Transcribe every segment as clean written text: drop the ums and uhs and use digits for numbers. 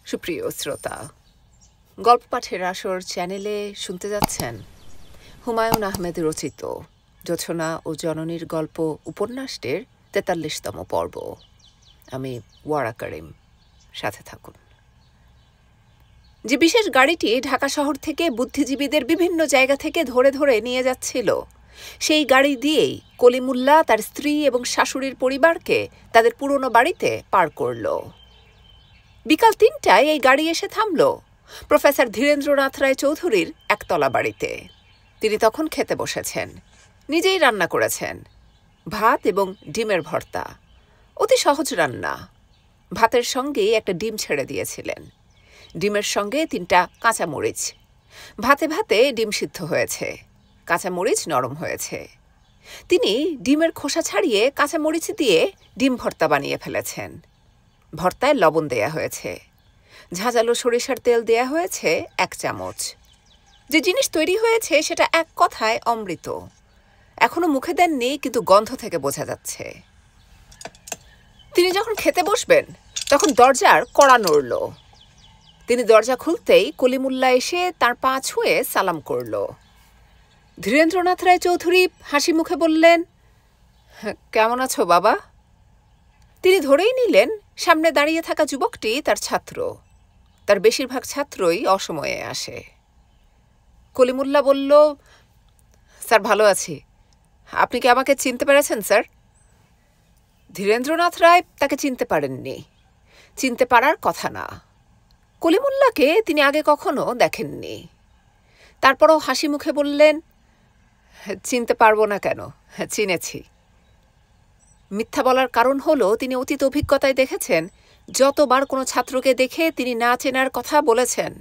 সুপ্রিয় শ্রোতা, গল্প পাঠের আসর চ্যানেলে শুনতে যাচ্ছেন হুমায়ুন আহমেদ রচিত জোছনা ও জননীর গল্প উপন্যাসটির ৪৩তম পর্ব। আমি ওয়ারা করিম, সাথে থাকুন। যে বিশেষ গাড়িটি ঢাকা শহর থেকে বুদ্ধিজীবীদের বিভিন্ন জায়গা থেকে ধরে ধরে নিয়ে যাচ্ছিল, সেই গাড়ি দিয়েই কলিমুল্লাহ তার স্ত্রী এবং শাশুড়ির পরিবারকে তাদের পুরনো বাড়িতে পার করল। বিকাল ৩টায় এই গাড়ি এসে থামল প্রফেসর ধীরেন্দ্রনাথ রায় চৌধুরীর একতলা বাড়িতে। তিনি তখন খেতে বসেছেন। নিজেই রান্না করেছেন, ভাত এবং ডিমের ভর্তা। অতি সহজ রান্না। ভাতের সঙ্গেই একটা ডিম ছেড়ে দিয়েছিলেন, ডিমের সঙ্গে ৩টা কাঁচামরিচ। ভাতে ভাতে ডিম সিদ্ধ হয়েছে, কাঁচামরিচ নরম হয়েছে। তিনি ডিমের খোসা ছাড়িয়ে কাঁচামরিচ দিয়ে ডিম ভর্তা বানিয়ে ফেলেছেন। ভর্তায় লবণ দেয়া হয়েছে, ঝাঁঝালো সরিষার তেল দেয়া হয়েছে ১ চামচ। যে জিনিস তৈরি হয়েছে সেটা এক কথায় অমৃত। এখনো মুখে দেননি, কিন্তু গন্ধ থেকে বোঝা যাচ্ছে। তিনি যখন খেতে বসবেন তখন দরজার কড়া নড়ল। তিনি দরজা খুলতেই কলিমুল্লাহ এসে তার পা ছুঁয়ে সালাম করল। ধীরেন্দ্রনাথ রায় চৌধুরী হাসি মুখে বললেন, কেমন আছো বাবা? তিনি ধরেই নিলেন সামনে দাঁড়িয়ে থাকা যুবকটি তার ছাত্র। তার বেশিরভাগ ছাত্রই অসময়ে আসে। কলিমুল্লাহ বলল, স্যার ভালো আছি। আপনি কি আমাকে চিনতে পেরেছেন স্যার? ধীরেন্দ্রনাথ রায় তাকে চিনতে পারেননি, চিনতে পারার কথা না। কলিমুল্লাহকে তিনি আগে কখনো দেখেননি। তারপরও হাসি মুখে বললেন, চিনতে পারবো না কেন, চিনেছি। মিথ্যা বলার কারণ হলো তিনি অতীত অভিজ্ঞতায় দেখেছেন, যতবার কোনো ছাত্রকে দেখে তিনি না চেনার কথা বলেছেন,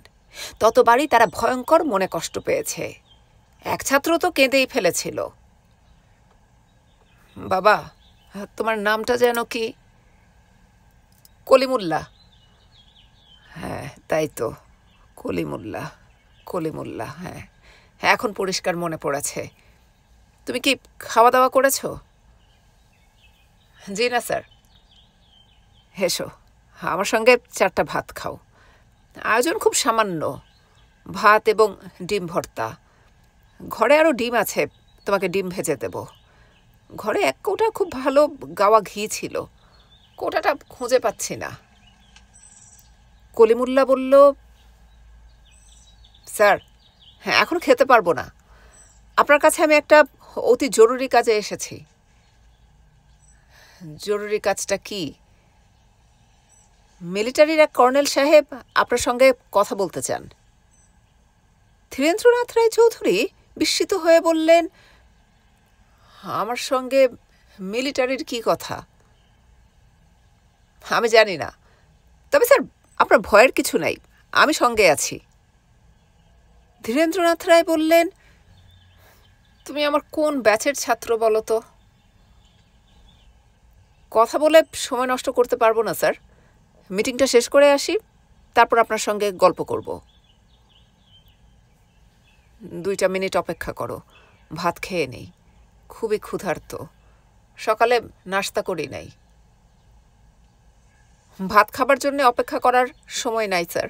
ততবারই তারা ভয়ঙ্কর মনে কষ্ট পেয়েছে। এক ছাত্র তো কেঁদেই ফেলেছিল। বাবা, তোমার নামটা যেন কি? কলিমুল্লাহ। হ্যাঁ তাই তো, কলিমুল্লাহ, কলিমুল্লাহ। হ্যাঁ, এখন পরিষ্কার মনে পড়েছে। তুমি কি খাওয়া দাওয়া করেছো? জি না স্যার। হেসো, আমার সঙ্গে 4টা ভাত খাও। আয়োজন খুব সামান্য, ভাত এবং ডিম ভর্তা। ঘরে আরও ডিম আছে, তোমাকে ডিম ভেজে দেব। ঘরে 1 কৌটা খুব ভালো গাওয়া ঘি ছিল, কৌটাটা খুঁজে পাচ্ছি না। কলিমুল্লাহ বলল, স্যার হ্যাঁ, এখন খেতে পারবো না। আপনার কাছে আমি একটা অতি জরুরি কাজে এসেছি। জরুরি কাজটা কি? মিলিটারির এক কর্নেল সাহেব আপনার সঙ্গে কথা বলতে চান। ধীরেন্দ্রনাথ রায় চৌধুরী বিস্মিত হয়ে বললেন, আমার সঙ্গে মিলিটারির কি কথা? আমি জানি না, তবে স্যার আপনার ভয়ের কিছু নাই, আমি সঙ্গে আছি। ধীরেন্দ্রনাথ রায় বললেন, তুমি আমার কোন ব্যাচের ছাত্র বলো তো? কথা বলে সময় নষ্ট করতে পারবো না স্যার। মিটিংটা শেষ করে আসি, তারপর আপনার সঙ্গে গল্প করব। 2টা মিনিট অপেক্ষা করো, ভাত খেয়ে নেই, খুবই ক্ষুধার্ত। সকালে নাস্তা করি নাই। ভাত খাবার জন্য অপেক্ষা করার সময় নাই স্যার।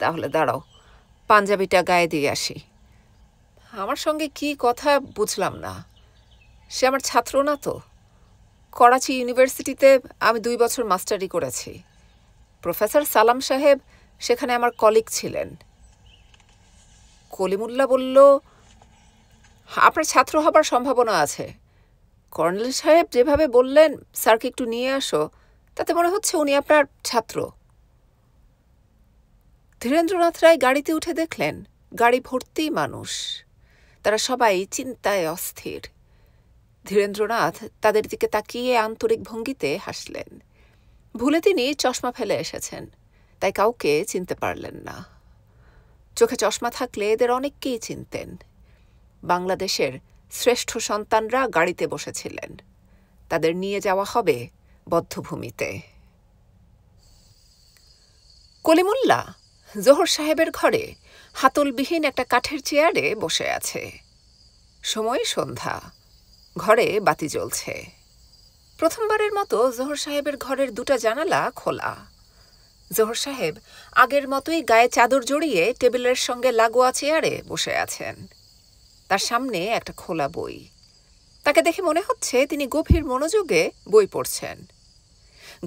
তাহলে দাঁড়াও, পাঞ্জাবিটা গায়ে দিয়ে আসি। আমার সঙ্গে কি কথা বুঝলাম না। সে আমার ছাত্র না তো? করাচি ইউনিভার্সিটিতে আমি 2 বছর মাস্টারি করেছি। প্রফেসর সালাম সাহেব সেখানে আমার কলিগ ছিলেন। কলিমুল্লাহ বলল, আপনার ছাত্র হবার সম্ভাবনা আছে। কর্নেল সাহেব যেভাবে বললেন স্যারকে একটু নিয়ে আসো, তাতে মনে হচ্ছে উনি আপনার ছাত্র। ধীরেন্দ্রনাথ রায় গাড়িতে উঠে দেখলেন গাড়ি ভর্তি মানুষ। তারা সবাই চিন্তায় অস্থির। ধীরেন্দ্রনাথ তাদের দিকে তাকিয়ে আন্তরিক ভঙ্গিতে হাসলেন। ভুলে তিনি চশমা ফেলে এসেছেন, তাই কাউকে চিনতে পারলেন না। চোখে চশমা থাকলে এদের অনেককেই চিনতেন। বাংলাদেশের শ্রেষ্ঠ সন্তানরা গাড়িতে বসেছিলেন। তাদের নিয়ে যাওয়া হবে বধ্যভূমিতে। কলিমুল্লাহ জোহর সাহেবের ঘরে হাতলবিহীন একটা কাঠের চেয়ারে বসে আছে। সময় সন্ধ্যা, ঘরে বাতি জ্বলছে। প্রথমবারের মতো জোহর সাহেবের ঘরের দুটা জানালা খোলা। জোহর সাহেব আগের মতোই গায়ে চাদর জড়িয়ে টেবিলের সঙ্গে লাগোয়া চেয়ারে বসে আছেন। তার সামনে একটা খোলা বই। তাকে দেখে মনে হচ্ছে তিনি গভীর মনোযোগে বই পড়ছেন।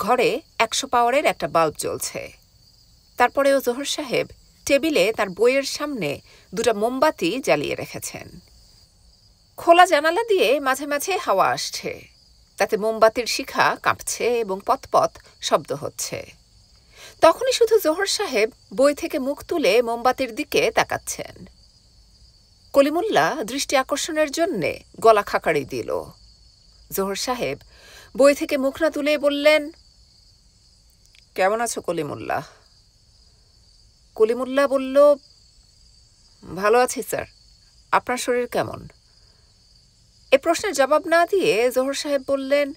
ঘরে 100 পাওয়ারের একটা বাল্ব জ্বলছে। তারপরেও জোহর সাহেব টেবিলে তার বইয়ের সামনে দুটা মোমবাতি জ্বালিয়ে রেখেছেন। খোলা জানালা দিয়ে মাঝে মাঝে হাওয়া আসছে, তাতে মোমবাতির শিখা কাঁপছে এবং পতপত শব্দ হচ্ছে। তখনই শুধু জোহর সাহেব বই থেকে মুখ তুলে মোমবাতির দিকে তাকাচ্ছেন। কলিমুল্লাহ দৃষ্টি আকর্ষণের জন্যে গলা খাকারি দিল। জোহর সাহেব বই থেকে মুখ না তুলে বললেন, কেমন আছো কলিমুল্লাহ? কলিমুল্লাহ বলল, ভালো আছি স্যার, আপনার শরীর কেমন? এ প্রশ্নের জবাব না দিয়ে জোহর সাহেব বললেন,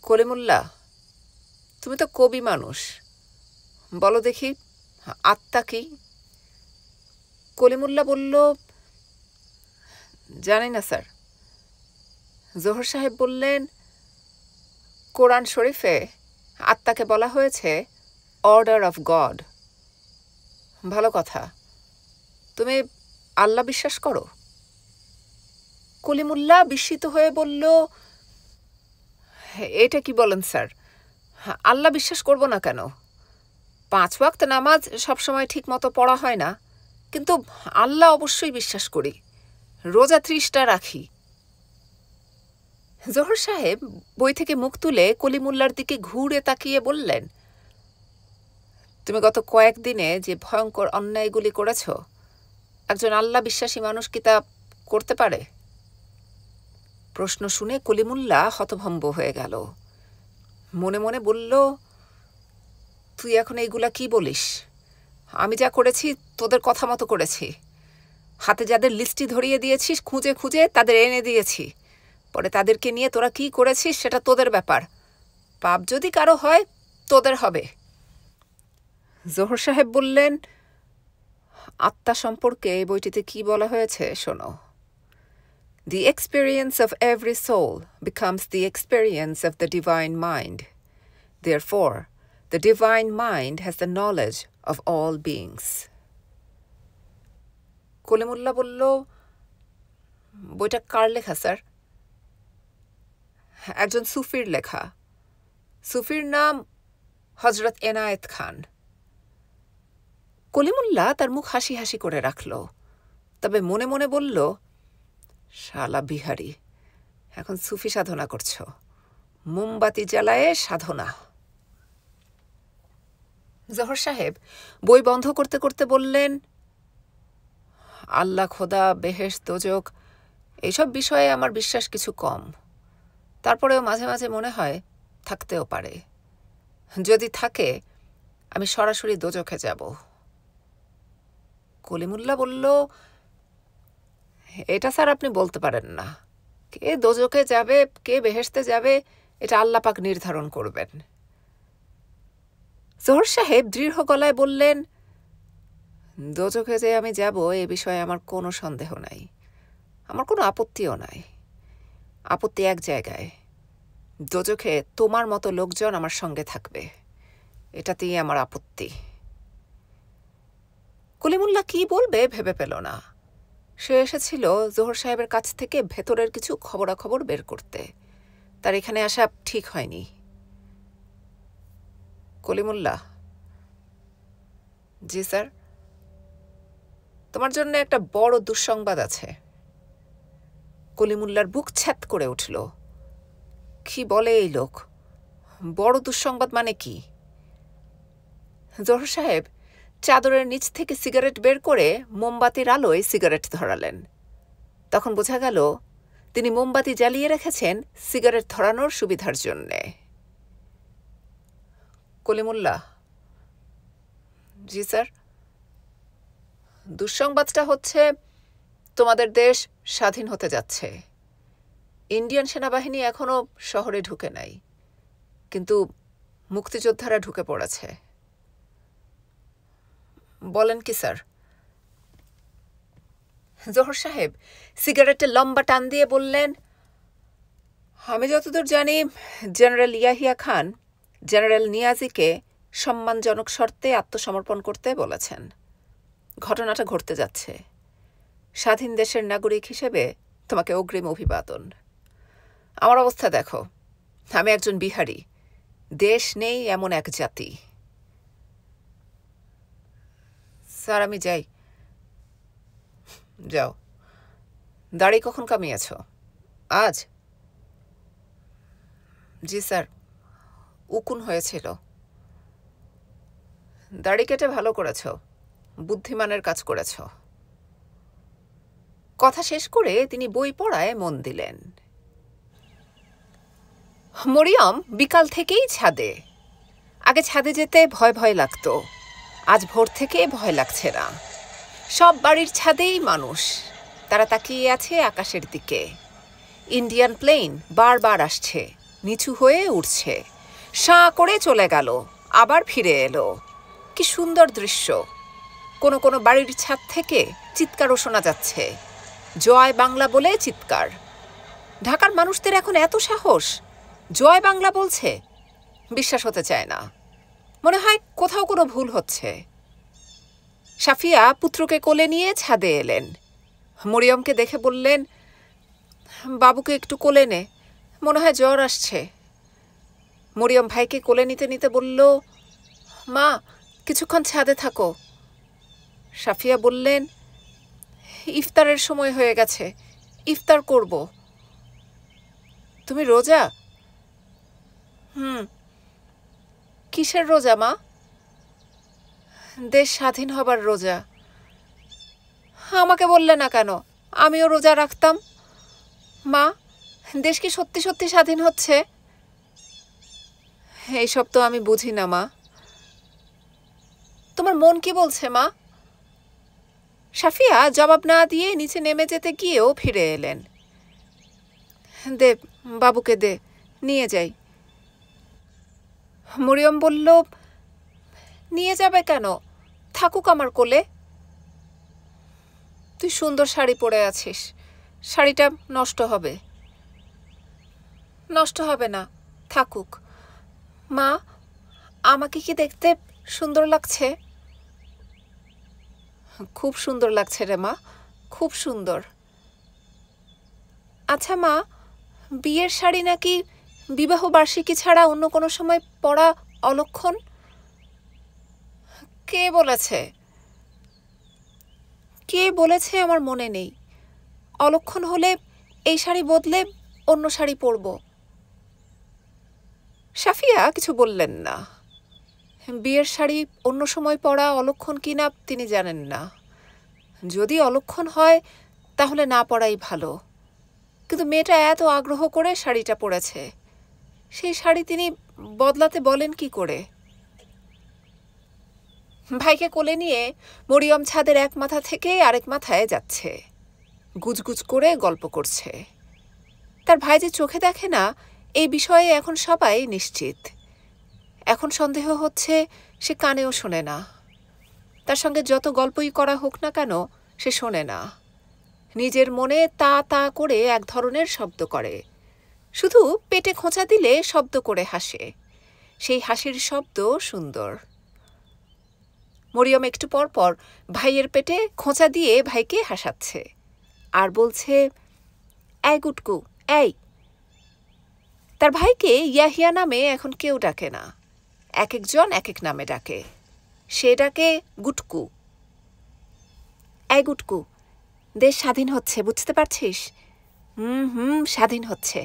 কলিমুল্লাহ, তুমি তো কবি মানুষ, বলো দেখি আত্মা কি? কলিমুল্লাহ বলল, জানি না স্যার। জোহর সাহেব বললেন, কোরআন শরীফে আত্মাকে বলা হয়েছে অর্ডার অফ গড। ভালো কথা, তুমি আল্লাহ বিশ্বাস করো? কলিমুল্লাহ বিস্মিত হয়ে বলল, এটা কি বলেন স্যার? আল্লাহ বিশ্বাস করব না কেন? 5 ওয়াক্ত নামাজ সবসময় ঠিক মতো পড়া হয় না, কিন্তু আল্লাহ অবশ্যই বিশ্বাস করি। রোজা 30টা রাখি। জোহর সাহেব বই থেকে মুখ তুলে কলিমুল্লার দিকে ঘুরে তাকিয়ে বললেন, তুমি গত কয়েকদিনে যে ভয়ঙ্কর অন্যায়গুলি করেছ, একজন আল্লাহ বিশ্বাসী মানুষ কি তা করতে পারে? প্রশ্ন শুনে কলিমুল্লাহ হতভম্ব হয়ে গেল। মনে মনে বলল, তুই এখন এইগুলা কি বলিস? আমি যা করেছি তোদের কথা মতো করেছি। হাতে যাদের লিস্টি ধরিয়ে দিয়েছিস খুঁজে খুঁজে তাদের এনে দিয়েছি। পরে তাদেরকে নিয়ে তোরা কি করেছিস সেটা তোদের ব্যাপার। পাপ যদি কারো হয় তোদের হবে। জোহর সাহেব বললেন, আত্মা সম্পর্কে এই বইটিতে কি বলা হয়েছে শোনো। The experience of every soul becomes the experience of the divine mind. Therefore, the divine mind has the knowledge of all beings. Kalimullah বলল, বইটা কার লেখা স্যার? একজন সুফির লেখা। সুফির নাম হজরত এনায়েত খান। কলিমুল্লাহ তার মুখ হাসি হাসি করে রাখল, তবে মনে মনে বলল, শালা বিহারি, এখন সুফি সাধনা করছ? মোমবাতি জ্বালায়ে সাধনা। জোহর সাহেব বই বন্ধ করতে করতে বললেন, আল্লাহ, খোদা, বেহেশত, দোজখ এইসব বিষয়ে আমার বিশ্বাস কিছু কম। তারপরেও মাঝে মাঝে মনে হয় থাকতেও পারে। যদি থাকে আমি সরাসরি দোজখে যাব। কলিমুল্লাহ বলল, এটা স্যার আপনি বলতে পারেন না। কে দোজখে যাবে কে বেহেশতে যাবে এটা আল্লাহ পাক নির্ধারণ করবেন। জোহর সাহেব দৃঢ় গলায় বললেন, দোজখে যে আমি যাব এ বিষয়ে আমার কোনো সন্দেহ নাই, আমার কোনো আপত্তিও নাই। আপত্তি এক জায়গায়, দোজখে তোমার মতো লোকজন আমার সঙ্গে থাকবে, এটাতেই আমার আপত্তি। কলিমুল্লাহ কি বলবে ভেবে পেল না। সে এসেছিল জোহর সাহেবের কাছ থেকে ভেতরের কিছু খবরাখবর বের করতে। তার এখানে আসা ঠিক হয়নি। কলিমুল্লাহ, জি স্যার? তোমার জন্য একটা বড় দুঃসংবাদ আছে। কলিমুল্লার বুক ছ্যাত করে উঠল। কি বলে এই লোক? বড় দুঃসংবাদ মানে কি? জোহর সাহেব চাদরের নিচ থেকে সিগারেট বের করে মোমবাতির আলোয় সিগারেট ধরালেন। তখন বোঝা গেল তিনি মোমবাতি জ্বালিয়ে রেখেছেন সিগারেট ধরানোর সুবিধার জন্যে। কলিমুল্লাহ, জি স্যার? দুঃসংবাদটা হচ্ছে তোমাদের দেশ স্বাধীন হতে যাচ্ছে। ইন্ডিয়ান সেনাবাহিনী এখনো শহরে ঢুকে নাই, কিন্তু মুক্তিযোদ্ধারা ঢুকে পড়েছে। বলেন কি স্যার? জোহর সাহেব সিগারেটে লম্বা টান দিয়ে বললেন, আমি যতদূর জানি জেনারেল ইয়াহিয়া খান জেনারেল নিয়াজিকে সম্মানজনক শর্তে আত্মসমর্পণ করতে বলেছেন। ঘটনাটা ঘটতে যাচ্ছে। স্বাধীন দেশের নাগরিক হিসেবে তোমাকে অগ্রিম অভিবাদন। আমার অবস্থা দেখো, আমি একজন বিহারি, দেশ নেই এমন এক জাতি। স্যার আমি যাই। যাও। দাড়ি কখন কামিয়েছ? আজ? জি স্যার, উকুন হয়েছিল। দাড়ি কেটে ভালো করেছ, বুদ্ধিমানের কাজ করেছ। কথা শেষ করে তিনি বই পড়ায় মন দিলেন। মরিয়ম বিকাল থেকেই ছাদে। আগে ছাদে যেতে ভয় ভয় লাগতো, আজ ভোর থেকে ভয় লাগছে না। সব বাড়ির ছাদেই মানুষ, তারা তাকিয়ে আছে আকাশের দিকে। ইন্ডিয়ান প্লেন বারবার আসছে, নিচু হয়ে উঠছে, সাঁ করে চলে গেল, আবার ফিরে এলো। কি সুন্দর দৃশ্য! কোনো কোনো বাড়ির ছাদ থেকে চিৎকারও শোনা যাচ্ছে, জয় বাংলা বলে চিৎকার। ঢাকার মানুষদের এখন এত সাহস, জয় বাংলা বলছে। বিশ্বাস হতে চায় না, মনে হয় কোথাও কোনো ভুল হচ্ছে। সাফিয়া পুত্রকে কোলে নিয়ে ছাদে এলেন। মরিয়মকে দেখে বললেন, বাবুকে একটু কোলে নে, মনে হয় জ্বর আসছে। মরিয়ম ভাইকে কোলে নিতে নিতে বলল, মা কিছুক্ষণ ছাদে থাকো। সাফিয়া বললেন, ইফতারের সময় হয়ে গেছে, ইফতার করব। তুমি রোজা? কিসের রোজা মা? দেশ স্বাধীন হবার রোজা। আমাকে বললে না কেন? আমিও রোজা রাখতাম। মা, দেশ কি সত্যি সত্যি স্বাধীন হচ্ছে? এইসব তো আমি বুঝি না মা। তোমার মন কি বলছে মা? সাফিয়া জবাব না দিয়ে নিচে নেমে যেতে গিয়েও ফিরে এলেন। দে, বাবুকে দে, নিয়ে যাই। মরিয়ম বলল, নিয়ে যাবে কেন? থাকুক আমার কোলে। তুই সুন্দর শাড়ি পরে আছিস, শাড়িটা নষ্ট হবে। নষ্ট হবে না, থাকুক। মা, আমাকে কি দেখতে সুন্দর লাগছে? খুব সুন্দর লাগছে রে মা, খুব সুন্দর। আচ্ছা মা, বিয়ের শাড়ি নাকি বিবাহ বার্ষিকী ছাড়া অন্য কোনো সময় পরা অলক্ষণ? কে বলেছে? কে বলেছে আমার মনে নেই। অলক্ষণ হলে এই শাড়ি বদলে অন্য শাড়ি পরব। সাফিয়া কিছু বললেন না। বিয়ের শাড়ি অন্য সময় পরা অলক্ষণ কিনা তিনি জানেন না। যদি অলক্ষণ হয় তাহলে না পরাই ভালো। কিন্তু মেয়েটা এত আগ্রহ করে শাড়িটা পরেছে, সেই শাড়ি তিনি বদলাতে বলেন কি করে? ভাইকে কোলে নিয়ে মরিয়ম ছাদের এক মাথা থেকে আরেক মাথায় যাচ্ছে, গুজগুজ করে গল্প করছে। তার ভাই যে চোখে দেখে না এই বিষয়ে এখন সবাই নিশ্চিত। এখন সন্দেহ হচ্ছে সে কানেও শোনে না। তার সঙ্গে যত গল্পই করা হোক না কেন সে শোনে না। নিজের মনে তা তা করে এক ধরনের শব্দ করে, শুধু পেটে খোঁচা দিলে শব্দ করে হাসে। সেই হাসির শব্দ সুন্দর। মরিয়ম একটু পর পর ভাইয়ের পেটে খোঁচা দিয়ে ভাইকে হাসাচ্ছে আর বলছে, এই গুটকু, এই। তার ভাইকে ইয়াহিয়া নামে এখন কেউ ডাকে না, এক একজন এক এক নামে ডাকে। সে ডাকে গুটকু। এই গুটকু, দেশ স্বাধীন হচ্ছে, বুঝতে পারছিস? স্বাধীন হচ্ছে।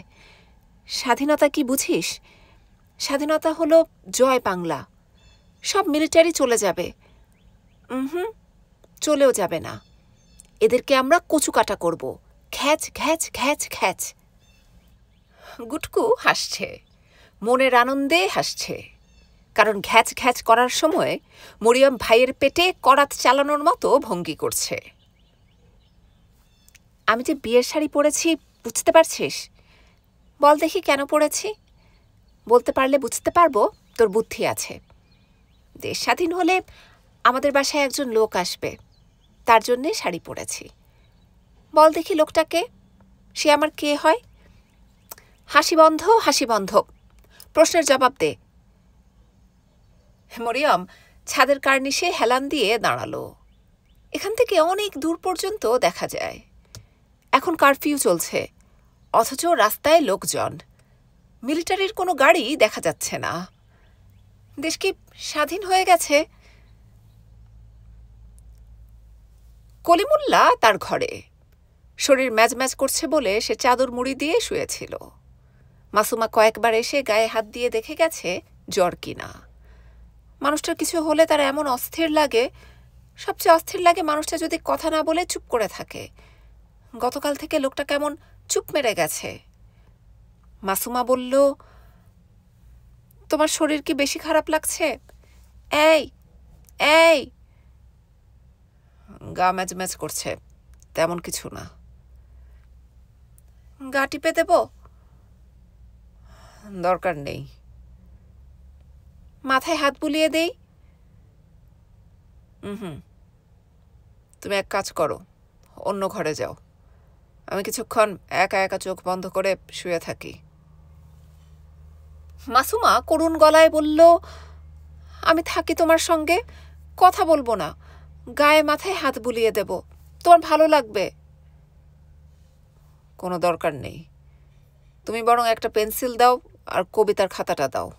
স্বাধীনতা কি বুঝিস? স্বাধীনতা হলো জয় বাংলা। সব মিলিটারি চলে যাবে। চলেও যাবে না। এদেরকে আমরা কচুকাটা করব, খ্যাচ খ্যাচ খ্যাচ খ্যাচ। গুটকু হাসছে, মনের আনন্দে হাসছে, কারণ ঘ্যাচ ঘ্যাচ করার সময় মরিয়ম ভাইয়ের পেটে করাত চালানোর মতো ভঙ্গি করছে। আমি যে বিয়ের শাড়ি পরেছি বুঝতে পারছিস? বল দেখি কেন পরেছি? বলতে পারলে বুঝতে পারবো তোর বুদ্ধি আছে। দেশ স্বাধীন হলে আমাদের বাসায় একজন লোক আসবে, তার জন্যে শাড়ি পরেছি। বল দেখি লোকটাকে, সে আমার কে হয়? হাসি বন্ধ, হাসি বন্ধ। প্রশ্নের জবাব দে। মরিয়ম ছাদের কার্নিশে হেলান দিয়ে দাঁড়ালো। এখান থেকে অনেক দূর পর্যন্ত দেখা যায়। এখন কারফিউ চলছে, অথচ রাস্তায় লোকজন। মিলিটারির কোনো গাড়ি দেখা যাচ্ছে না। দেশ কি স্বাধীন হয়ে গেছে? কলিমুল্লাহ তার ঘরে। শরীর ম্যাজম্যাজ করছে বলে সে চাদর মুড়ি দিয়ে শুয়েছিল। মাসুমা কয়েকবার এসে গায়ে হাত দিয়ে দেখে গেছে জ্বর কিনা। মানুষটার কিছু হলে তার এমন অস্থির লাগে। সবচেয়ে অস্থির লাগে মানুষটা যদি কথা না বলে চুপ করে থাকে। গতকাল থেকে লোকটা কেমন চুপ মেরে গেছে। মাসুমা বলল, তোমার শরীর কি বেশি খারাপ লাগছে? এই এই গা ম্যাজম্যাজ করছে, তেমন কিছু না। গা টিপে দেব? দরকার নেই। মাথায় হাত বুলিয়ে দেই? হুম, তুমি এক কাজ করো, অন্য ঘরে যাও। আমি কিছুক্ষণ একা একা চোখ বন্ধ করে শুয়ে থাকি। মাসুমা করুণ গলায় বলল, আমি থাকি তোমার সঙ্গে, কথা বলবো না, গায়ে মাথায় হাত বুলিয়ে দেব, তোমার ভালো লাগবে। কোনো দরকার নেই, তুমি বরং একটা পেন্সিল দাও আর কবিতার খাতাটা দাও।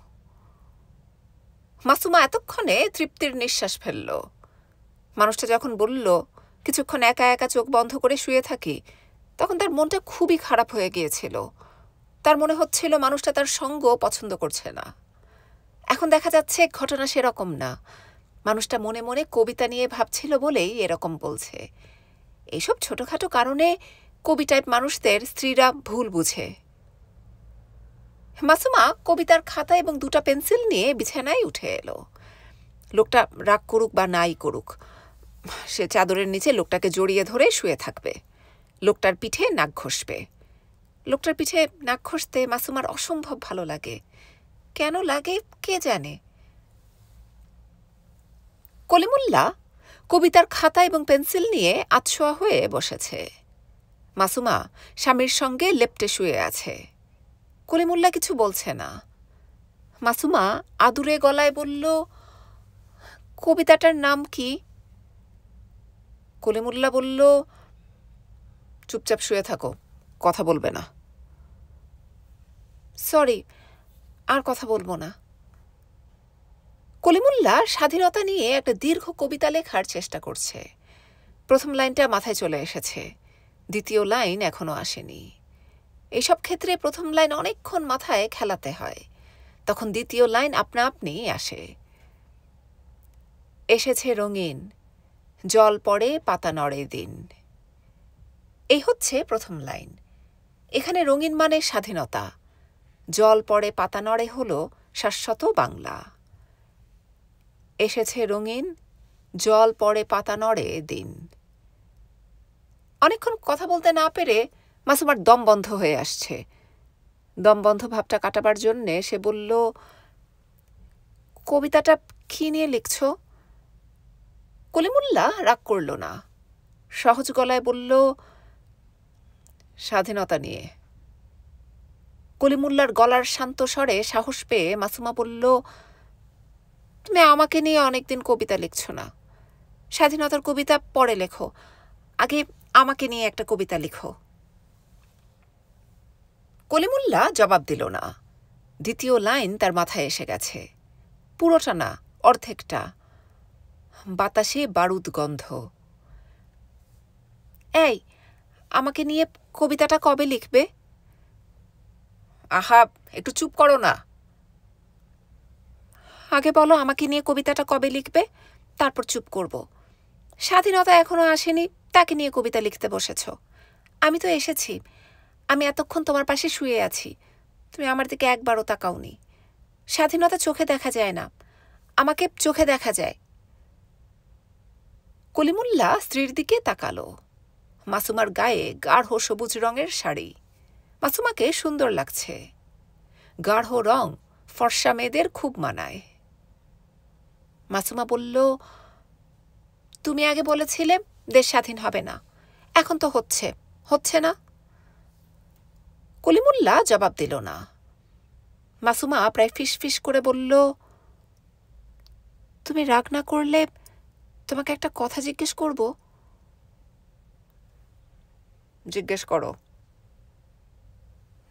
মাসুমা এতক্ষণে তৃপ্তির নিঃশ্বাস ফেলল। মানুষটা যখন বলল কিছুক্ষণ একা একা চোখ বন্ধ করে শুয়ে থাকি, তখন তার মনটা খুবই খারাপ হয়ে গিয়েছিল। তার মনে হচ্ছিল মানুষটা তার সঙ্গ পছন্দ করছে না। এখন দেখা যাচ্ছে ঘটনা সেরকম না। মানুষটা মনে মনে কবিতা নিয়ে ভাবছিল বলেই এরকম বলছে। এইসব ছোটখাটো কারণে কবি টাইপ মানুষদের স্ত্রীরা ভুল বুঝে। মাসুমা কবিতার খাতা এবং দুটা পেন্সিল নিয়ে বিছানায় উঠে এলো। লোকটা রাগ করুক বা নাই করুক, সে চাদরের নিচে লোকটাকে জড়িয়ে ধরে শুয়ে থাকবে। লোকটার পিঠে নাক ঘষবে। লোকটার পিঠে নাক ঘষতে মাসুমার অসম্ভব ভালো লাগে। কেন লাগে কে জানে। কলিমুল্লাহ কবিতার খাতা এবং পেন্সিল নিয়ে আতশোয়া হয়ে বসেছে। মাসুমা স্বামীর সঙ্গে লেপ্টে শুয়ে আছে। কলিমুল্লাহ কিছু বলছে না। মাসুমা আদুরে গলায় বলল, কবিতাটার নাম কি? কলিমুল্লাহ বলল, চুপচাপ শুয়ে থাকো, কথা বলবে না। সরি, আর কথা বলবো না। কলিমুল্লাহ স্বাধীনতা নিয়ে একটা দীর্ঘ কবিতা লেখার চেষ্টা করছে। প্রথম লাইনটা মাথায় চলে এসেছে, দ্বিতীয় লাইন এখনো আসেনি। এইসব ক্ষেত্রে প্রথম লাইন অনেকক্ষণ মাথায় খেলাতে হয়, তখন দ্বিতীয় লাইন আপনা আপনি আসে। এসেছে রঙিন, জল পড়ে পাতা নড়ে দিন। এই হচ্ছে প্রথম লাইন। এখানে রঙিন মানে স্বাধীনতা, জল পড়ে পাতা নড়ে হল শাশ্বত বাংলা। এসেছে রঙিন, জল পড়ে পাতা নড়ে দিন। অনেকক্ষণ কথা বলতে না পেরে মাসুমার দম বন্ধ হয়ে আসছে। দম বন্ধ ভাবটা কাটাবার জন্যে সে বলল, কবিতাটা কি নিয়ে লিখছ? কলিমুল্লাহ রাগ করল না, সহজ গলায় বলল, স্বাধীনতা নিয়ে। কলিমুল্লার গলার শান্ত স্বরে সাহস পেয়ে মাসুমা বলল, তুমি আমাকে নিয়ে অনেকদিন কবিতা লিখছ না, স্বাধীনতার কবিতা পরে লেখো, আগে আমাকে নিয়ে একটা কবিতা লিখো। কলিমুল্লাহ জবাব দিল না। দ্বিতীয় লাইন তার মাথায় এসে গেছে, পুরোটা না, অর্ধেকটা। বাতাসে বারুদ গন্ধ। এই, আমাকে নিয়ে কবিতাটা কবে লিখবে? আহা, একটু চুপ করো না। আগে বলো আমাকে নিয়ে কবিতাটা কবে লিখবে, তারপর চুপ করব। স্বাধীনতা এখনো আসেনি, তাকে নিয়ে কবিতা লিখতে বসেছ। আমি তো এসেছি, আমি এতক্ষণ তোমার পাশে শুয়ে আছি, তুমি আমার দিকে একবারও তাকাওনি। স্বাধীনতা চোখে দেখা যায় না, আমাকে চোখে দেখা যায়। কলিমুল্লাহ স্ত্রীর দিকে তাকালো। মাসুমার গায়ে গাঢ় সবুজ রঙের শাড়ি। মাসুমাকে সুন্দর লাগছে। গাঢ় রং ফর্সা মেয়েদের খুব মানায়। মাসুমা বলল, তুমি আগে বলেছিলে দেশ স্বাধীন হবে না, এখন তো হচ্ছে, হচ্ছে না? কলিমুল্লাহ জবাব দিল না। মাসুমা প্রায় ফিসফিস করে বলল, তুমি রাগ না করলে তোমাকে একটা কথা জিজ্ঞেস করব? জিজ্ঞেস করো।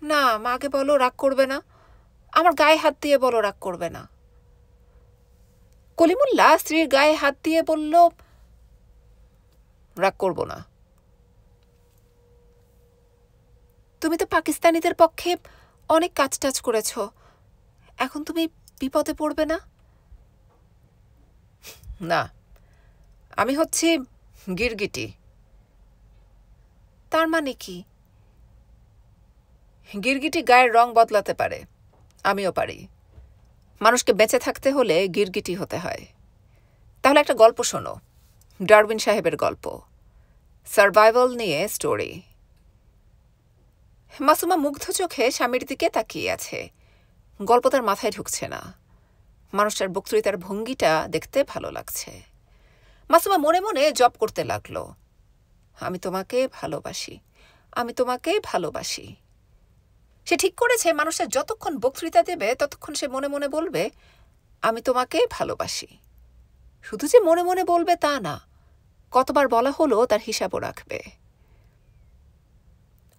না, মাকে বলো রাগ করবে না। আমার গায়ে হাত দিয়ে বলো রাগ করবে না। কলিমুল্লাহ স্ত্রীর গায়ে হাত দিয়ে বলল, রাগ করব না। তুমি তো পাকিস্তানিদের পক্ষে অনেক কাজ টাজ করেছ, এখন তুমি বিপদে পড়বে না? না, আমি হচ্ছি গিরগিটি। তার মানে কি? গিরগিটি গায়ের রং বদলাতে পারে, আমিও পারি। মানুষকে বেঁচে থাকতে হলে গিরগিটি হতে হয়। তাহলে একটা গল্প শোনো, ডারউইন সাহেবের গল্প, সারভাইভাল নিয়ে স্টোরি। মাসুমা মুগ্ধ চোখে স্বামীর দিকে তাকিয়ে আছে। গল্প তার মাথায় ঢুকছে না। মানুষটার বক্তৃতার ভঙ্গিটা দেখতে ভালো লাগছে। মাসুমা মনে মনে জপ করতে লাগল, আমি তোমাকে ভালোবাসি, আমি তোমাকে ভালোবাসি। সে ঠিক করেছে মানুষটা যতক্ষণ বক্তৃতা দেবে ততক্ষণ সে মনে মনে বলবে, আমি তোমাকে ভালোবাসি। শুধু যে মনে মনে বলবে তা না, কতবার বলা হলো তার হিসাবও রাখবে।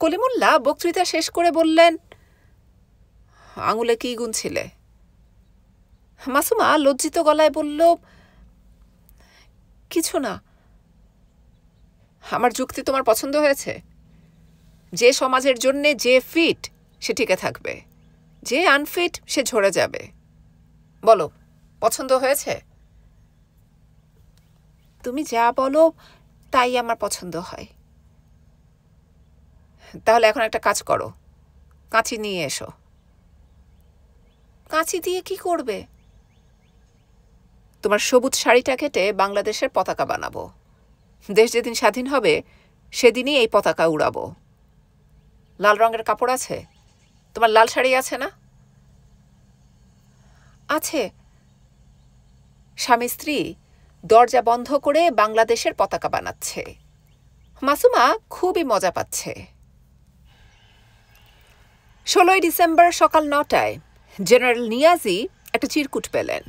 কলিমুল্লাহ বক্তৃতা শেষ করে বললেন, আঙুলে কি গুনছিলে? মাসুমা লজ্জিত গলায় বলল, কিছু না। আমার যুক্তি তোমার পছন্দ হয়েছে? যে সমাজের জন্যে যে ফিট সে টিকে থাকবে, যে আনফিট সে ঝরে যাবে। বলো, পছন্দ হয়েছে? তুমি যা বলো তাই আমার পছন্দ হয়। তাহলে এখন একটা কাজ করো, কাঁচি নিয়ে এসো। কাঁচি দিয়ে কি করবে? তোমার সবুজ শাড়িটা কেটে বাংলাদেশের পতাকা বানাবো। দেশ যেদিন স্বাধীন হবে সেদিনই এই পতাকা উড়াবো। লাল রঙের কাপড় আছে? তোমার লাল শাড়ি আছে না? আছে। স্বামী স্ত্রী দরজা বন্ধ করে বাংলাদেশের পতাকা বানাচ্ছে। মাসুমা খুবই মজা পাচ্ছে। 16 ডিসেম্বর সকাল 9টায় জেনারেল নিয়াজি একটা চিরকুট পেলেন।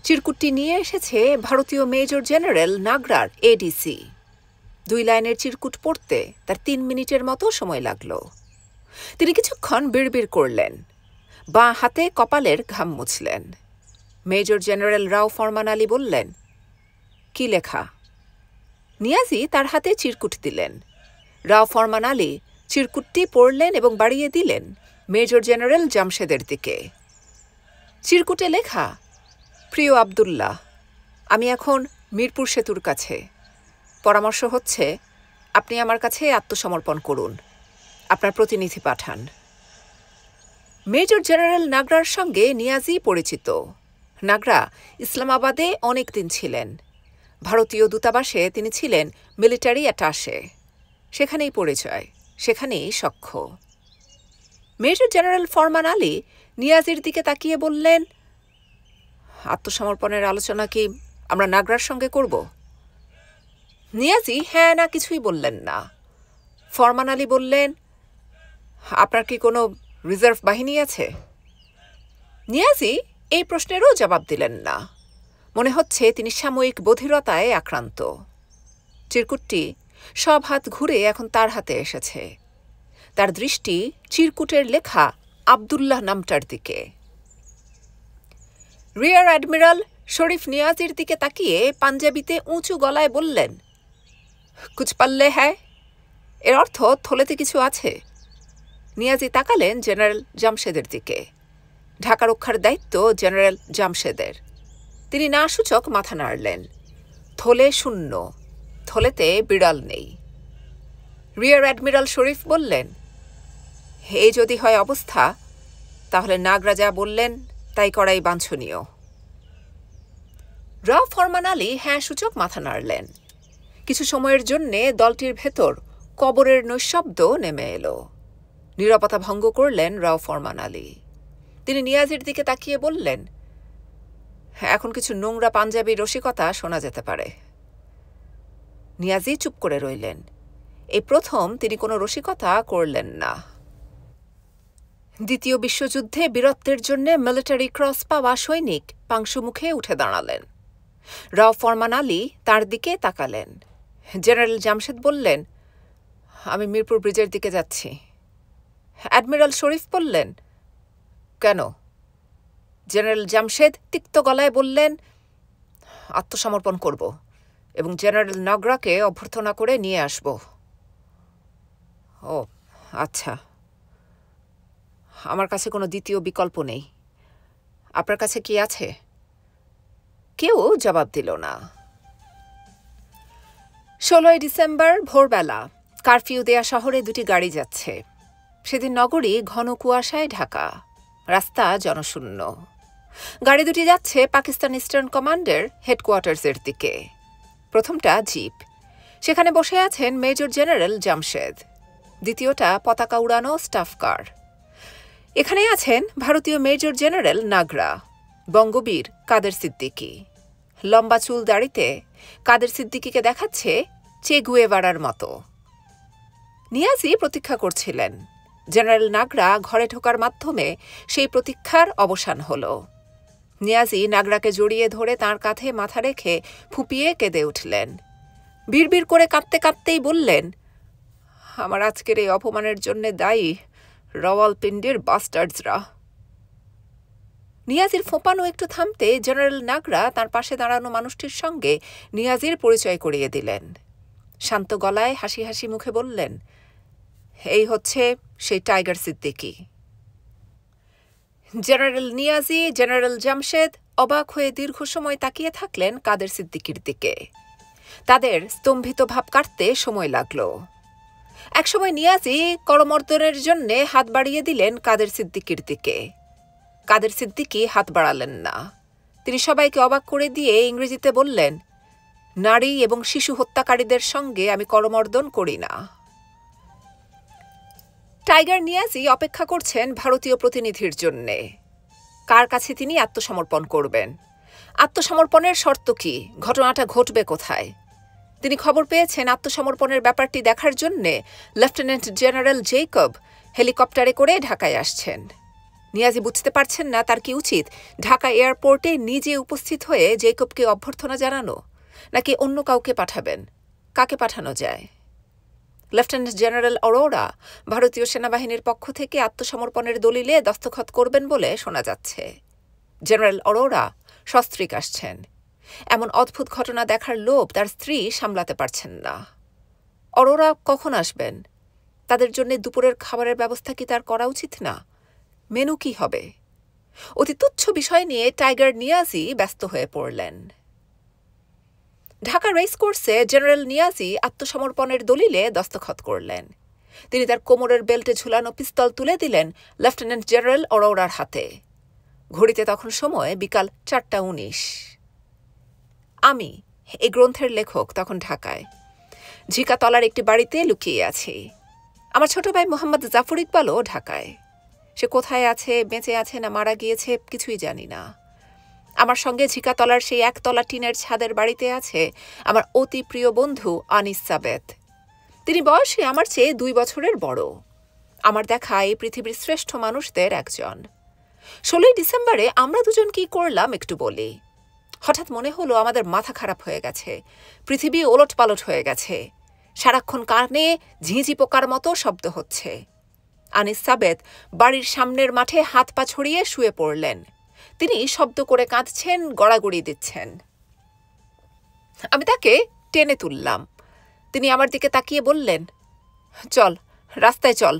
চিরকুটটি নিয়ে এসেছে ভারতীয় মেজর জেনারেল নাগরার এডিসি। 2 লাইনের চিরকুট পড়তে তার 3 মিনিটের মতো সময় লাগল। তিনি কিছুক্ষণ বিড়বিড় করলেন, বাঁ হাতে কপালের ঘাম মুছলেন। মেজর জেনারেল রাও ফরমান আলী বললেন, কি লেখা? নিয়াজি তার হাতে চিরকুট দিলেন। রাও ফরমান আলী চিরকুটটি পড়লেন এবং বাড়িয়ে দিলেন মেজর জেনারেল জামশেদের দিকে। চিরকুটে লেখা, প্রিয় আবদুল্লাহ, আমি এখন মিরপুর সেতুর কাছে। পরামর্শ হচ্ছে আপনি আমার কাছে আত্মসমর্পণ করুন, আপনার প্রতিনিধি পাঠান। মেজর জেনারেল নাগরার সঙ্গে নিয়াজি পরিচিত। নাগরা ইসলামাবাদে অনেক দিন ছিলেন। ভারতীয় দূতাবাসে তিনি ছিলেন মিলিটারি অ্যাটাশে। সেখানেই পরিচয়, সেখানেই সখ্য। মেজর জেনারেল ফরমান আলী নিয়াজির দিকে তাকিয়ে বললেন, আত্মসমর্পণের আলোচনা কি আমরা নাগরার সঙ্গে করব? নিয়াজি হ্যাঁ না কিছুই বললেন না। ফরমান আলী বললেন, আপনার কি কোনো রিজার্ভ বাহিনী আছে? নিয়াজি এই প্রশ্নেরও জবাব দিলেন না। মনে হচ্ছে তিনি সাময়িক বধিরতায় আক্রান্ত। চিরকুটটি সব হাত ঘুরে এখন তার হাতে এসেছে। তার দৃষ্টি চিরকুটের লেখা আবদুল্লাহ নামটার দিকে। রিয়ার অ্যাডমিরাল শরীফ নিয়াজির দিকে তাকিয়ে পাঞ্জাবিতে উঁচু গলায় বললেন, কুছ পাল্লে হ্যায়? এর অর্থ থলেতে কিছু আছে। নিয়াজি তাকালেন জেনারেল জামশেদের দিকে। ঢাকা রক্ষার দায়িত্ব জেনারেল জামশেদের। তিনি না সূচক মাথা নাড়লেন। থলে শূন্য, থলেতে বিড়াল নেই। রিয়ার অ্যাডমিরাল শরীফ বললেন, এই যদি হয় অবস্থা, তাহলে নাগরা যা বললেন তাই করাই বাঞ্ছনীয়। রাও ফরমান আলী হ্যাঁ সূচক মাথা নাড়লেন। কিছু সময়ের জন্যে দলটির ভেতর কবরের নৈশব্দ নেমে এলো। নীরবতা ভঙ্গ করলেন রাও ফরমান আলী। তিনি নিয়াজির দিকে তাকিয়ে বললেন, এখন কিছু নোংরা পাঞ্জাবি রসিকতা শোনা যেতে পারে। নিয়াজি চুপ করে রইলেন। এই প্রথম তিনি কোনো রসিকতা করলেন না। দ্বিতীয় বিশ্বযুদ্ধে বীরত্বের জন্য মিলিটারি ক্রস পাওয়া সৈনিক পাংশুমুখে উঠে দাঁড়ালেন। রাও ফরমান আলী তাঁর দিকে তাকালেন। জেনারেল জামশেদ বললেন, আমি মিরপুর ব্রিজের দিকে যাচ্ছি। অ্যাডমিরাল শরীফ বললেন, কেন? জেনারেল জামশেদ তিক্ত গলায় বললেন, আত্মসমর্পণ করব এবং জেনারেল নাগরাকে অভ্যর্থনা করে নিয়ে আসব। ও আচ্ছা, আমার কাছে কোনো দ্বিতীয় বিকল্প নেই। আপনার কাছে কি আছে? কেউ জবাব দিল না। 16 ডিসেম্বর ভোরবেলা কারফিউ দেয়া শহরে দুটি গাড়ি যাচ্ছে। সেদিন নগরী ঘন কুয়াশায় ঢাকা, রাস্তা জনশূন্য। গাড়ি দুটি যাচ্ছে পাকিস্তান ইস্টার্ন কমান্ডের হেডকোয়ার্টার্সের দিকে। প্রথমটা জিপ, সেখানে বসে আছেন মেজর জেনারেল জামশেদ। দ্বিতীয়টা পতাকা উড়ানো স্টাফ কার। এখানে আছেন ভারতীয় মেজর জেনারেল নাগরা, বঙ্গবীর কাদের সিদ্দিকী। লম্বা চুল দাড়িতে কাদের সিদ্দিকীকে দেখাচ্ছে চে গুয়েভারার মতো। নিয়াজি প্রতীক্ষা করছিলেন। জেনারেল নাগরা ঘরে ঢোকার মাধ্যমে সেই প্রতীক্ষার অবসান হল। নিয়াজি নাগরাকে জড়িয়ে ধরে তাঁর কাঁধে মাথা রেখে ফুঁপিয়ে কেঁদে উঠলেন। বিড়বিড় করে কাঁদতে কাঁদতেই বললেন, আমার আজকের এই অপমানের জন্যে দায়ী রাওয়ালপিন্ডির বাস্টার্ডসরা। নিয়াজির ফোঁপানো একটু থামতে জেনারেল নাগরা তাঁর পাশে দাঁড়ানো মানুষটির সঙ্গে নিয়াজির পরিচয় করিয়ে দিলেন। শান্ত গলায় হাসি হাসি মুখে বললেন, এই হচ্ছে সেই tiger Siddiqui. General Niazi, general Jamshed অবাক হয়ে দীর্ঘ সময় তাকিয়ে থাকলেন কাদের সিদ্দিকীর দিকে। তাদের স্তম্ভিত ভাব কাটতে সময় লাগল। একসময় নিয়াজি করমর্দনের জন্য হাত বাড়িয়ে দিলেন কাদের সিদ্দিকীর দিকে। কাদের সিদ্দিকী হাত বাড়ালেন না। তিনি সবাইকে অবাক করে দিয়ে ইংরেজিতে বললেন, নারী এবং শিশু হত্যাকারীদের সঙ্গে আমি করমর্দন করি না। টাইগার নিয়াজি অপেক্ষা করছেন ভারতীয় প্রতিনিধির জন্যে। কার কাছে তিনি আত্মসমর্পণ করবেন? আত্মসমর্পণের শর্ত কি? ঘটনাটা ঘটবে কোথায়? তিনি খবর পেয়েছেন আত্মসমর্পণের ব্যাপারটি দেখার জন্যে লেফটেন্যান্ট জেনারেল জেকব হেলিকপ্টারে করে ঢাকায় আসছেন। নিয়াজি বুঝতে পারছেন না তার কি উচিত, ঢাকা এয়ারপোর্টে নিজে উপস্থিত হয়ে জেকবকে অভ্যর্থনা জানানো, নাকি অন্য কাউকে পাঠাবেন? কাকে পাঠানো যায়? লেফটেন্যান্ট জেনারেল অরোরা ভারতীয় সেনাবাহিনীর পক্ষ থেকে আত্মসমর্পণের দলিলে দস্তখত করবেন বলে শোনা যাচ্ছে। জেনারেল অরোরা সস্ত্রীক আসছেন। এমন অদ্ভুত ঘটনা দেখার লোভ তার স্ত্রী সামলাতে পারছেন না। অরোরা কখন আসবেন? তাদের জন্য দুপুরের খাবারের ব্যবস্থা কি তার করা উচিত না? মেনু কি হবে? অতি তুচ্ছ বিষয় নিয়ে টাইগার নিয়াজি ব্যস্ত হয়ে পড়লেন। ঢাকা রেসকোর্সে জেনারেল নিয়াজি আত্মসমর্পণের দলিলে দস্তখত করলেন। তিনি তার কোমরের বেল্টে ঝুলানো পিস্তল তুলে দিলেন লেফটেন্যান্ট জেনারেল অরোরার হাতে। ঘড়িতে তখন সময় বিকাল 4:19। আমি, এই গ্রন্থের লেখক, তখন ঢাকায় ঝিকাতলার একটি বাড়িতে লুকিয়ে আছি। আমার ছোট ভাই মোহাম্মদ জাফর ইকবালও ঢাকায়। সে কোথায় আছে, বেঁচে আছে না মারা গিয়েছে, কিছুই জানি না। আমার সঙ্গে ঝিকাতলার সেই একতলা টিনের ছাদের বাড়িতে আছে আমার অতি প্রিয় বন্ধু আনিস সাবেদ। তিনি বয়সে আমার চেয়ে 2 বছরের বড়। আমার দেখা এই পৃথিবীর শ্রেষ্ঠ মানুষদের একজন। 16 ডিসেম্বরে আমরা দুজন কি করলাম একটু বলি। হঠাৎ মনে হলো আমাদের মাথা খারাপ হয়ে গেছে, পৃথিবী ওলটপালট হয়ে গেছে। সারাক্ষণ কানে ঝিঁঝি পোকার মতো শব্দ হচ্ছে। আনিস সাবেদ বাড়ির সামনের মাঠে হাত পা ছড়িয়ে শুয়ে পড়লেন। তিনি শব্দ করে কাঁদছেন, গড়াগড়ি দিচ্ছেন। আমি তাকে টেনে তুললাম। তিনি আমার দিকে তাকিয়ে বললেন, চল, রাস্তায় চল।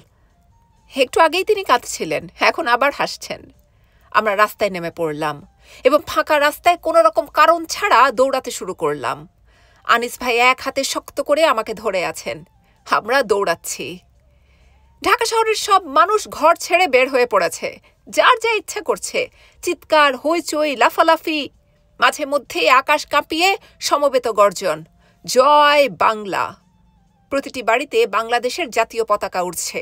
একটু আগেই তিনি কাঁদছিলেন, এখন আবার হাসছেন। আমরা রাস্তায় নেমে পড়লাম এবং ফাঁকা রাস্তায় কোনো রকম কারণ ছাড়া দৌড়াতে শুরু করলাম। আনিস ভাই এক হাতে শক্ত করে আমাকে ধরে আছেন। আমরা দৌড়াচ্ছি। ঢাকা শহরের সব মানুষ ঘর ছেড়ে বের হয়ে পড়েছে, যার যা ইচ্ছা করছে, চিৎকার, হইচই, লাফালাফি। মাঝে মধ্যেই আকাশ কাঁপিয়ে সমবেত গর্জন, জয় বাংলা। প্রতিটি বাড়িতে বাংলাদেশের জাতীয় পতাকা উড়ছে।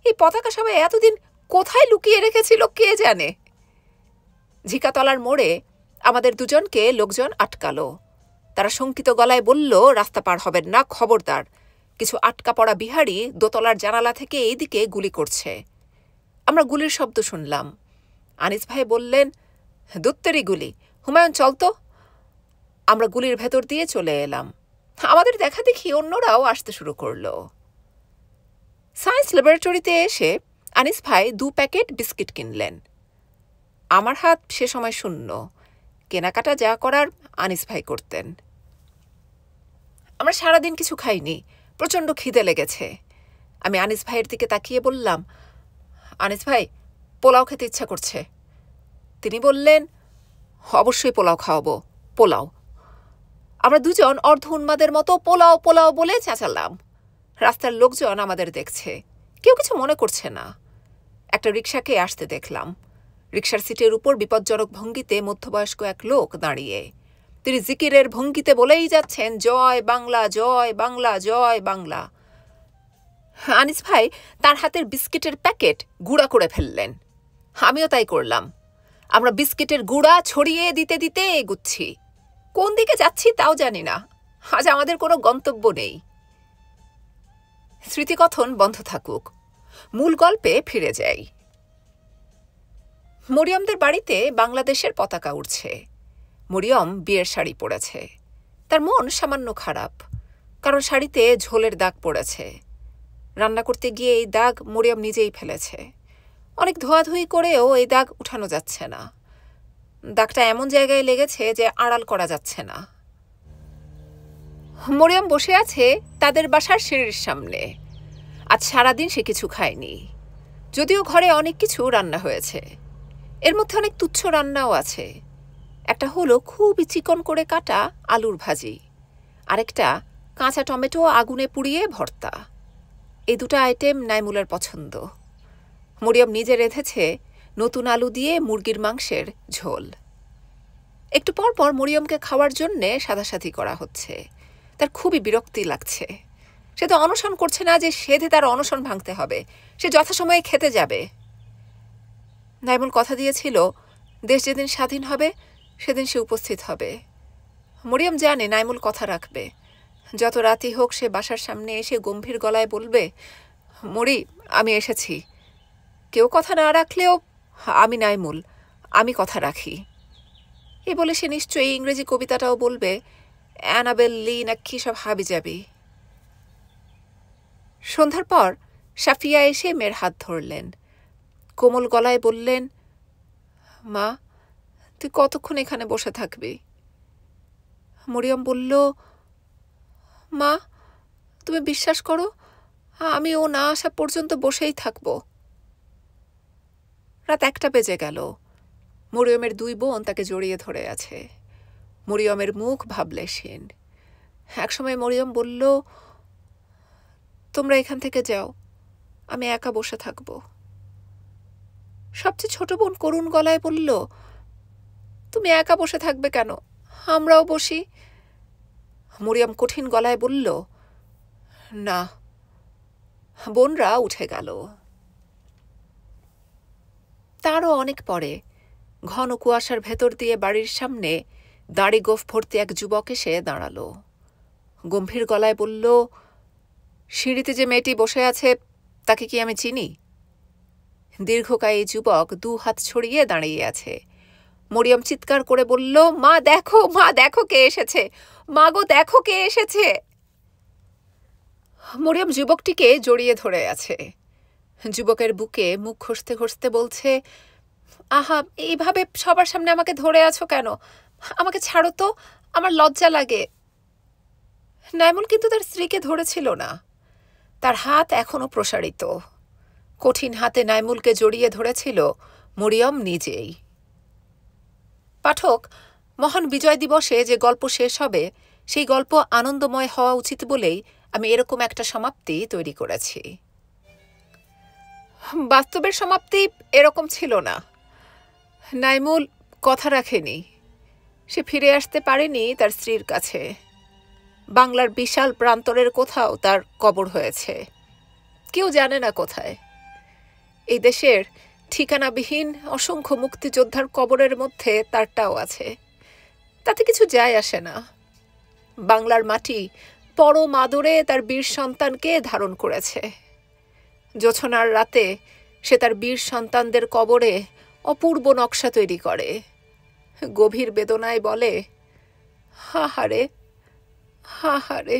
এই পতাকা সবাই এতদিন কোথায় লুকিয়ে রেখেছিল কে জানে। ঝিকাতলার মোড়ে আমাদের দুজনকে লোকজন আটকালো। তারা শঙ্কিত গলায় বলল, রাস্তা পার হবেন না, খবরদার। কিছু আটকা পড়া বিহারি দোতলার জানালা থেকে এইদিকে গুলি করছে। আমরা গুলির শব্দ শুনলাম। আনিস ভাই বললেন, দত্তেরি গুলি, হুমায়ুন চল তো। আমরা গুলির ভেতর দিয়ে চলে এলাম। আমাদের দেখা দেখি অন্যরাও আসতে শুরু করলো। সায়েন্স ল্যাবরেটরিতে এসে আনিস ভাই 2 প্যাকেট বিস্কিট কিনলেন। আমার হাত সে সময় শূন্য, কেনাকাটা যা করার আনিস ভাই করতেন। আমরা সারাদিন কিছু খাইনি, প্রচণ্ড খিদে লেগেছে। আমি আনিস ভাইয়ের দিকে তাকিয়ে বললাম, আনিস ভাই, পোলাও খেতে ইচ্ছা করছে। তিনি বললেন, অবশ্যই পোলাও খাওয়াবো, পোলাও। আমরা দুজন অর্ধ উন্মাদের মতো পোলাও পোলাও বলে চেঁচালাম। রাস্তার লোকজন আমাদের দেখছে, কেউ কিছু মনে করছে না। একটা রিকশাকে আসতে দেখলাম। রিকশার সিটের উপর বিপজ্জনক ভঙ্গিতে মধ্যবয়স্ক এক লোক দাঁড়িয়ে। তিনি জিকিরের ভঙ্গিতে বলেই যাচ্ছেন, জয় বাংলা, জয় বাংলা, জয় বাংলা। আনিস ভাই তার হাতের বিস্কিটের প্যাকেট গুঁড়া করে ফেললেন। আমিও তাই করলাম। আমরা বিস্কিটের গুঁড়া ছড়িয়ে দিতে দিতে এগুচ্ছি। কোন দিকে যাচ্ছি তাও জানি না। আজ আমাদের কোনো গন্তব্য নেই। স্মৃতিকথন বন্ধ থাকুক, মূল গল্পে ফিরে যাই। মরিয়মদের বাড়িতে বাংলাদেশের পতাকা উড়ছে। মরিয়ম বিয়ের শাড়ি পরেছে। তার মন সামান্য খারাপ, কারণ শাড়িতে ঝোলের দাগ পড়েছে। রান্না করতে গিয়ে এই দাগ মরিয়ম নিজেই ফেলেছে। অনেক ধোয়াধুয়ি করেও এই দাগ উঠানো যাচ্ছে না। দাগটা এমন জায়গায় লেগেছে যে আড়াল করা যাচ্ছে না। মরিয়ম বসে আছে তাদের বাসার সিঁড়ির সামনে। আজ সারাদিন সে কিছু খায়নি, যদিও ঘরে অনেক কিছু রান্না হয়েছে। এর মধ্যে অনেক তুচ্ছ রান্নাও আছে। একটা হলো খুবই চিকন করে কাটা আলুর ভাজি, আরেকটা কাঁচা টমেটো আগুনে পুড়িয়ে ভর্তা। এই দুটো আইটেম নাইমুলের পছন্দ। মরিয়ম নিজে রেঁধেছে নতুন আলু দিয়ে মুরগির মাংসের ঝোল। একটু পর পর মরিয়মকে খাওয়ার জন্যে সাধাসাধি করা হচ্ছে। তার খুবই বিরক্তি লাগছে। সে তো অনশন করছে না যে সেধে তার অনশন ভাঙতে হবে। সে যথাসময়ে খেতে যাবে। নাইমুল কথা দিয়েছিল, দেশ যেদিন স্বাধীন হবে সেদিন সে উপস্থিত হবে। মরিয়ম জানে নাইমুল কথা রাখবে। যত রাতই হোক সে বাসার সামনে এসে গম্ভীর গলায় বলবে, মরি, আমি এসেছি। কেউ কথা না রাখলেও আমি নাইমুল, আমি কথা রাখি। এ বলে সে নিশ্চয়ই ইংরেজি কবিতাটাও বলবে, অ্যানাবেল লি না কি সব হাবিজাবি। সন্ধ্যার পর সাফিয়া এসে মেয়ের হাত ধরলেন। কোমল গলায় বললেন, মা, তুই কতক্ষণ এখানে বসে থাকবি? মরিয়ম বলল, মা, তুমি বিশ্বাস করো, আমি ও না আসা পর্যন্ত বসেই থাকব। রাত 1টা বেজে গেল। মরিয়মের 2 বোন তাকে জড়িয়ে ধরে আছে। মরিয়মের মুখ ভাবলেশহীন। একসময় মরিয়ম বলল, তোমরা এখান থেকে যাও, আমি একা বসে থাকব। সবচেয়ে ছোট বোন করুণ গলায় বলল, তুমি একা বসে থাকবে কেন? আমরাও বসি। মরিয়ম কঠিন গলায় বলল, না। বোনরা উঠে গেল। তারও অনেক পরে ঘন কুয়াশার ভেতর দিয়ে বাড়ির সামনে দাড়ি গোঁফ ভর্তি এক যুবক এসে দাঁড়ালো। গম্ভীর গলায় বলল, সিঁড়িতে যে মেয়েটি বসে আছে তাকে কি আমি চিনি? দীর্ঘকায়ী যুবক 2 হাত ছড়িয়ে দাঁড়িয়ে আছে। মরিয়ম চিৎকার করে বলল, মা দেখো, মা দেখো কে এসেছে, মা গো দেখো কে এসেছে। মরিয়ম যুবকটিকে জড়িয়ে ধরে আছে। যুবকের বুকে মুখ ঘষতে ঘষতে বলছে, আহা, এইভাবে সবার সামনে আমাকে ধরে আছো কেন? আমাকে ছাড়ো তো, আমার লজ্জা লাগে। নাইমুল কিন্তু তার স্ত্রীকে ধরেছিল না। তার হাত এখনো প্রসারিত। কঠিন হাতে নাইমুলকে জড়িয়ে ধরেছিল মরিয়ম নিজেই। পাঠক, মহান বিজয় দিবসে যে গল্প শেষ হবে সেই গল্প আনন্দময় হওয়া উচিত বলেই আমি এরকম একটা সমাপ্তি তৈরি করেছি। বাস্তবের সমাপ্তি এরকম ছিল না। নাইমুল কথা রাখেনি। সে ফিরে আসতে পারেনি তার স্ত্রীর কাছে। বাংলার বিশাল প্রান্তরের কোথাও তার কবর হয়েছে, কেউ জানে না কোথায়। এই দেশের ঠিকানাবিহীন অসংখ্য মুক্তিযোদ্ধার কবরের মধ্যে তারটাও আছে। তাতে কিছু যায় আসে না। বাংলার মাটি পরম আদরে তার বীর সন্তানকে ধারণ করেছে। জোছনার রাতে সে তার বীর সন্তানদের কবরে অপূর্ব নকশা তৈরি করে, গভীর বেদনায় বলে, হাহারে হাহারে।